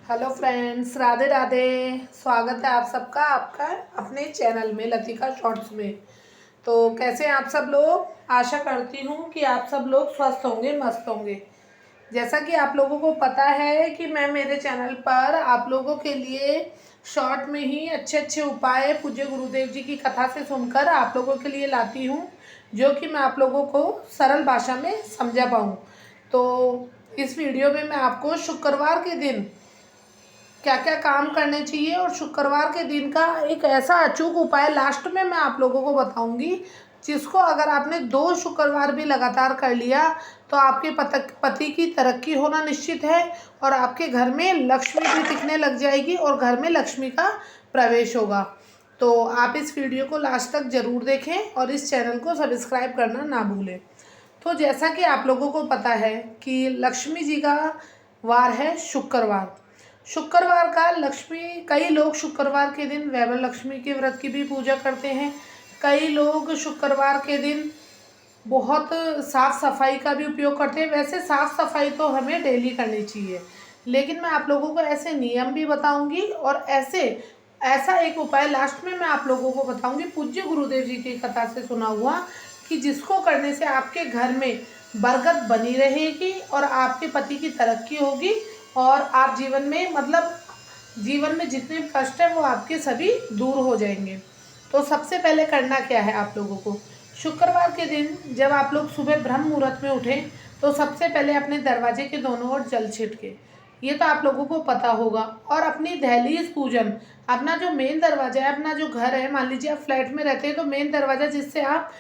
Hello friends, Radhe Radhe. स्वागत है आप सबका आपका अपने चैनल में लतिका शॉर्ट्स में। तो कैसे हैं आप सब लोग? आशा करती हूँ कि आप सब लोग स्वस्थ होंगे, मस्त होंगे। जैसा कि आप लोगों को पता है कि मैं मेरे चैनल पर आप लोगों के लिए शॉर्ट में ही अच्छे अच्छे उपाय पूज्य गुरुदेव जी की कथा से सुनकर आप लोगों के लिए लाती हूँ, जो कि मैं आप लोगों को सरल भाषा में समझा पाऊँ। तो इस वीडियो में मैं आपको शुक्रवार के दिन क्या क्या काम करने चाहिए और शुक्रवार के दिन का एक ऐसा अचूक उपाय लास्ट में मैं आप लोगों को बताऊंगी, जिसको अगर आपने 2 शुक्रवार भी लगातार कर लिया तो आपके पति की तरक्की होना निश्चित है और आपके घर में लक्ष्मी भी टिकने लग जाएगी और घर में लक्ष्मी का प्रवेश होगा। तो आप इस वीडियो को लास्ट तक ज़रूर देखें और इस चैनल को सब्सक्राइब करना ना भूलें। तो जैसा कि आप लोगों को पता है कि लक्ष्मी जी का वार है शुक्रवार। शुक्रवार का लक्ष्मी, कई लोग शुक्रवार के दिन वैभव लक्ष्मी के व्रत की भी पूजा करते हैं। कई लोग शुक्रवार के दिन बहुत साफ़ सफाई का भी उपयोग करते हैं। वैसे साफ़ सफाई तो हमें डेली करनी चाहिए, लेकिन मैं आप लोगों को ऐसे नियम भी बताऊंगी और ऐसा एक उपाय लास्ट में मैं आप लोगों को बताऊंगी पूज्य गुरुदेव जी की कथा से सुना हुआ, कि जिसको करने से आपके घर में बरकत बनी रहेगी और आपके पति की तरक्की होगी और आप जीवन में जितने भी कष्ट है वो आपके सभी दूर हो जाएंगे। तो सबसे पहले करना क्या है आप लोगों को, शुक्रवार के दिन जब आप लोग सुबह ब्रह्म मुहूर्त में उठें तो सबसे पहले अपने दरवाजे के दोनों ओर जल छिड़के। ये तो आप लोगों को पता होगा। और अपनी दहलीज पूजन, अपना जो मेन दरवाजा है, अपना जो घर है, मान लीजिए आप फ्लैट में रहते हैं तो मेन दरवाजा जिससे आप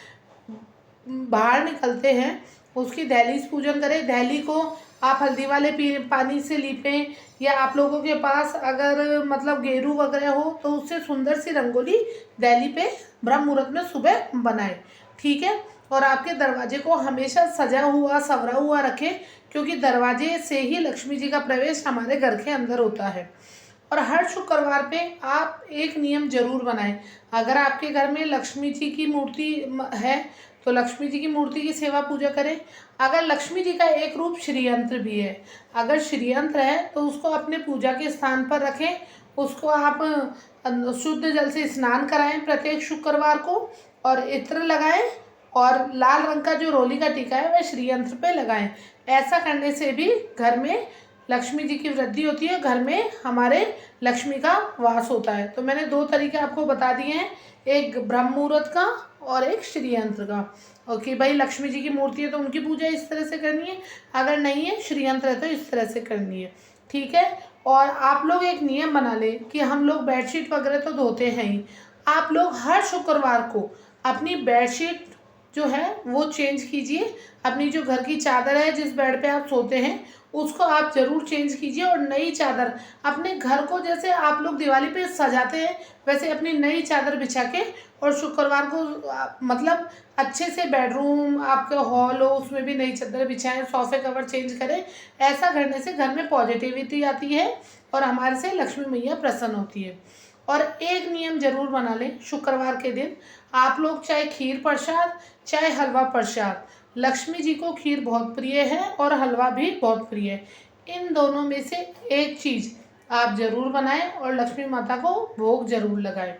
बाहर निकलते हैं उसकी दहलीज पूजन करें। दहली को आप हल्दी वाले पानी से लीपें, या आप लोगों के पास अगर गेरू वगैरह हो तो उससे सुंदर सी रंगोली दहली पे ब्रह्म मुहूर्त में सुबह बनाएं, ठीक है। और आपके दरवाजे को हमेशा सजा हुआ संवरा हुआ रखें, क्योंकि दरवाजे से ही लक्ष्मी जी का प्रवेश हमारे घर के अंदर होता है। और हर शुक्रवार पे आप एक नियम जरूर बनाएं। अगर आपके घर में लक्ष्मी जी की मूर्ति है तो लक्ष्मी जी की मूर्ति की सेवा पूजा करें। अगर लक्ष्मी जी का एक रूप श्रीयंत्र भी है, अगर श्रीयंत्र है तो उसको अपने पूजा के स्थान पर रखें। उसको आप शुद्ध जल से स्नान कराएं प्रत्येक शुक्रवार को, और इत्र लगाएं और लाल रंग का जो रोली का टीका है वह श्रीयंत्र पे लगाएं। ऐसा करने से भी घर में लक्ष्मी जी की वृद्धि होती है, घर में हमारे लक्ष्मी का वास होता है। तो मैंने 2 तरीके आपको बता दिए हैं, एक ब्रह्म मुहूर्त का और एक श्रीयंत्र का। और कि भाई लक्ष्मी जी की मूर्ति है तो उनकी पूजा इस तरह से करनी है, अगर नहीं है श्रीयंत्र है तो इस तरह से करनी है, ठीक है। और आप लोग एक नियम बना लें कि हम लोग बेडशीट वगैरह तो धोते हैं ही, आप लोग हर शुक्रवार को अपनी बेडशीट जो है वो चेंज कीजिए। अपनी जो घर की चादर है, जिस बेड पे आप सोते हैं, उसको आप ज़रूर चेंज कीजिए और नई चादर, अपने घर को जैसे आप लोग दिवाली पे सजाते हैं वैसे अपनी नई चादर बिछा के और शुक्रवार को अच्छे से बेडरूम आपका हॉल हो उसमें भी नई चादर बिछाएं, सोफे कवर चेंज करें। ऐसा करने से घर में पॉजिटिविटी आती है और हमारे से लक्ष्मी मैया प्रसन्न होती है। और एक नियम जरूर बना लें, शुक्रवार के दिन आप लोग चाहे खीर प्रसाद चाहे हलवा प्रसाद, लक्ष्मी जी को खीर बहुत प्रिय है और हलवा भी बहुत प्रिय है, इन दोनों में से एक चीज़ आप ज़रूर बनाएं और लक्ष्मी माता को भोग जरूर लगाएं,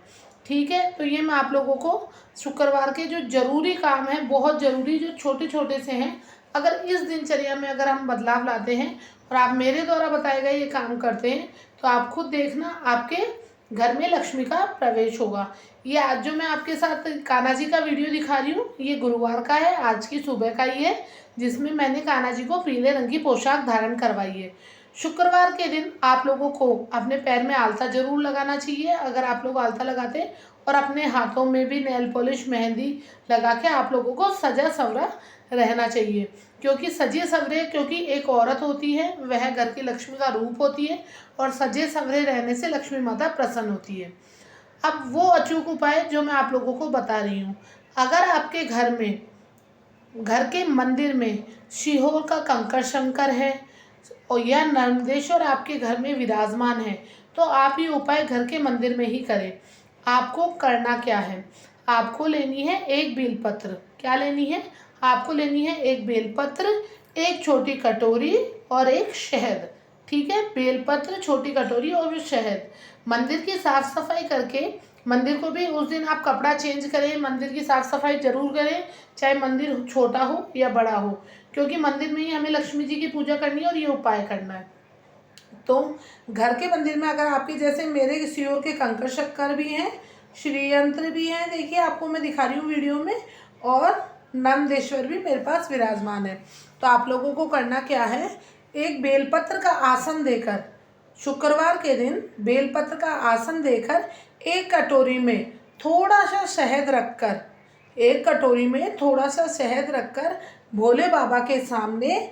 ठीक है। तो ये मैं आप लोगों को शुक्रवार के जो ज़रूरी काम है, बहुत ज़रूरी, जो छोटे छोटे से हैं, अगर इस दिनचर्या में अगर हम बदलाव लाते हैं और आप मेरे द्वारा बताए गए ये काम करते हैं तो आप खुद देखना आपके घर में लक्ष्मी का प्रवेश होगा। ये आज जो मैं आपके साथ कान्हा जी का वीडियो दिखा रही हूँ ये गुरुवार का है, आज की सुबह का ही है, जिसमें मैंने कान्हा जी को पीले रंग की पोशाक धारण करवाई है। शुक्रवार के दिन आप लोगों को अपने पैर में आलता जरूर लगाना चाहिए, अगर आप लोग आलता लगाते हैं, और अपने हाथों में भी नेल पॉलिश मेहंदी लगा के आप लोगों को सजा संवरा रहना चाहिए। क्योंकि एक औरत होती है, वह घर की लक्ष्मी का रूप होती है और सजे संवरे रहने से लक्ष्मी माता प्रसन्न होती है। अब वो अचूक उपाय जो मैं आप लोगों को बता रही हूँ, अगर आपके घर के मंदिर में सीहोर का कंकर शंकर है और या नर्मदेश्वर आपके घर में विराजमान है तो आप ये उपाय घर के मंदिर में ही करें। आपको करना क्या है, आपको लेनी है एक बेलपत्र। क्या लेनी है? आपको लेनी है एक बेलपत्र, एक छोटी कटोरी और एक शहद, ठीक है, बेलपत्र छोटी कटोरी और शहद। मंदिर की साफ सफाई करके, मंदिर को भी उस दिन आप कपड़ा चेंज करें, मंदिर की साफ सफाई जरूर करें, चाहे मंदिर छोटा हो या बड़ा हो, क्योंकि मंदिर में ही हमें लक्ष्मी जी की पूजा करनी है और ये उपाय करना है। तो घर के मंदिर में अगर आपके जैसे मेरे सियोर के कंकड़ शक्कर भी हैं, श्री यंत्र भी हैं, देखिए आपको मैं दिखा रही हूँ वीडियो में, और नंदेश्वर भी मेरे पास विराजमान है। तो आप लोगों को करना क्या है, एक बेलपत्र का आसन देकर, शुक्रवार के दिन बेलपत्र का आसन देकर एक कटोरी में थोड़ा सा शहद रखकर, एक कटोरी में थोड़ा सा शहद रखकर भोले बाबा के सामने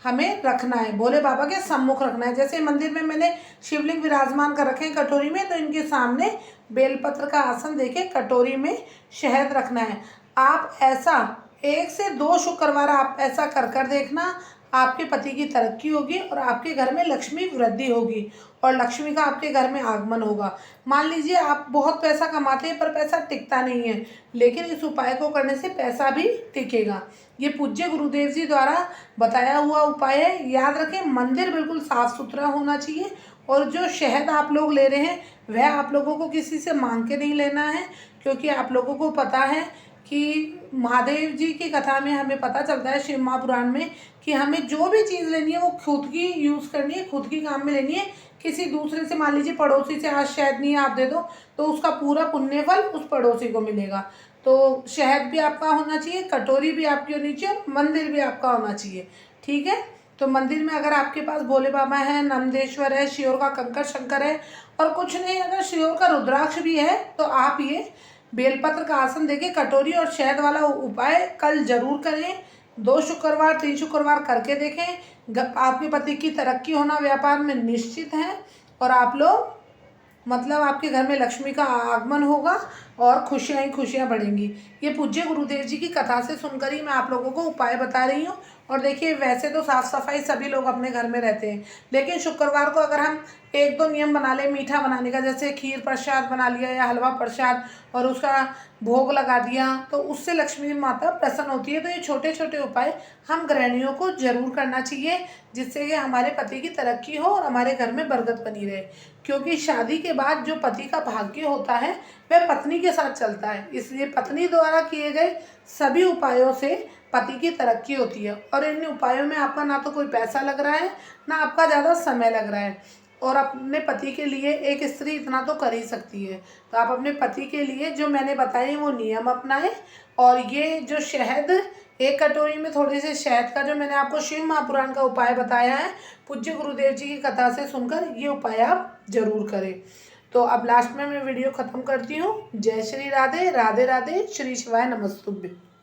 हमें रखना है, भोले बाबा के सम्मुख रखना है। जैसे मंदिर में मैंने शिवलिंग विराजमान कर रखे हैं कटोरी में, तो इनके सामने बेलपत्र का आसन देके कटोरी में शहद रखना है। आप ऐसा 1 से 2 शुक्रवार आप ऐसा कर देखना, आपके पति की तरक्की होगी और आपके घर में लक्ष्मी वृद्धि होगी और लक्ष्मी का आपके घर में आगमन होगा। मान लीजिए आप बहुत पैसा कमाते हैं पर पैसा टिकता नहीं है, लेकिन इस उपाय को करने से पैसा भी टिकेगा। ये पूज्य गुरुदेव जी द्वारा बताया हुआ उपाय है। याद रखें, मंदिर बिल्कुल साफ सुथरा होना चाहिए और जो शहद आप लोग ले रहे हैं वह आप लोगों को किसी से मांग के नहीं लेना है, क्योंकि आप लोगों को पता है कि महादेव जी की कथा में हमें पता चलता है, शिव महापुराण में, कि हमें जो भी चीज़ लेनी है वो खुद की यूज़ करनी है, खुद की काम में लेनी है। किसी दूसरे से, मान लीजिए पड़ोसी से आज शहद नहीं आप दे दो तो उसका पूरा पुण्य फल उस पड़ोसी को मिलेगा। तो शहद भी आपका होना चाहिए, कटोरी भी आपकी होनी चाहिए और मंदिर भी आपका होना चाहिए। ठीक है, तो मंदिर में अगर आपके पास भोले बाबा है, नंदेश्वर है, शियोर का कंकड़ शंकर है, और कुछ नहीं अगर शियोर का रुद्राक्ष भी है, तो आप ये बेलपत्र का आसन देके कटोरी और शहद वाला उपाय कल जरूर करें। 2 शुक्रवार 3 शुक्रवार करके देखें। आपके पति की तरक्की होना व्यापार में निश्चित है और आप लोग, मतलब आपके घर में लक्ष्मी का आगमन होगा और खुशियाँ ही खुशियाँ बढ़ेंगी। ये पूज्य गुरुदेव जी की कथा से सुनकर ही मैं आप लोगों को उपाय बता रही हूँ। और देखिए, वैसे तो साफ़ सफाई सभी लोग अपने घर में रहते हैं, लेकिन शुक्रवार को अगर हम 1-2 नियम बना लें मीठा बनाने का, जैसे खीर प्रसाद बना लिया या हलवा प्रसाद और उसका भोग लगा दिया, तो उससे लक्ष्मी माता प्रसन्न होती है। तो ये छोटे छोटे उपाय हम गृहिणियों को जरूर करना चाहिए, जिससे कि हमारे पति की तरक्की हो और हमारे घर में बरकत बनी रहे। क्योंकि शादी के बाद जो पति का भाग्य होता है वह पत्नी के साथ चलता है, इसलिए पत्नी द्वारा किए गए सभी उपायों से पति की तरक्की होती है। और इन उपायों में आपका ना तो कोई पैसा लग रहा है, ना आपका ज़्यादा समय लग रहा है, और अपने पति के लिए एक स्त्री इतना तो कर ही सकती है। तो आप अपने पति के लिए जो मैंने बताए वो नियम अपनाएं। और ये जो शहद, एक कटोरी में थोड़े से शहद का जो मैंने आपको शिव महापुराण का उपाय बताया है, पूज्य गुरुदेव जी की कथा से सुनकर ये उपाय आप जरूर करें। तो अब लास्ट में मैं वीडियो ख़त्म करती हूँ। जय श्री राधे, राधे राधे, श्री शिवाय नमस्तुभ्यं।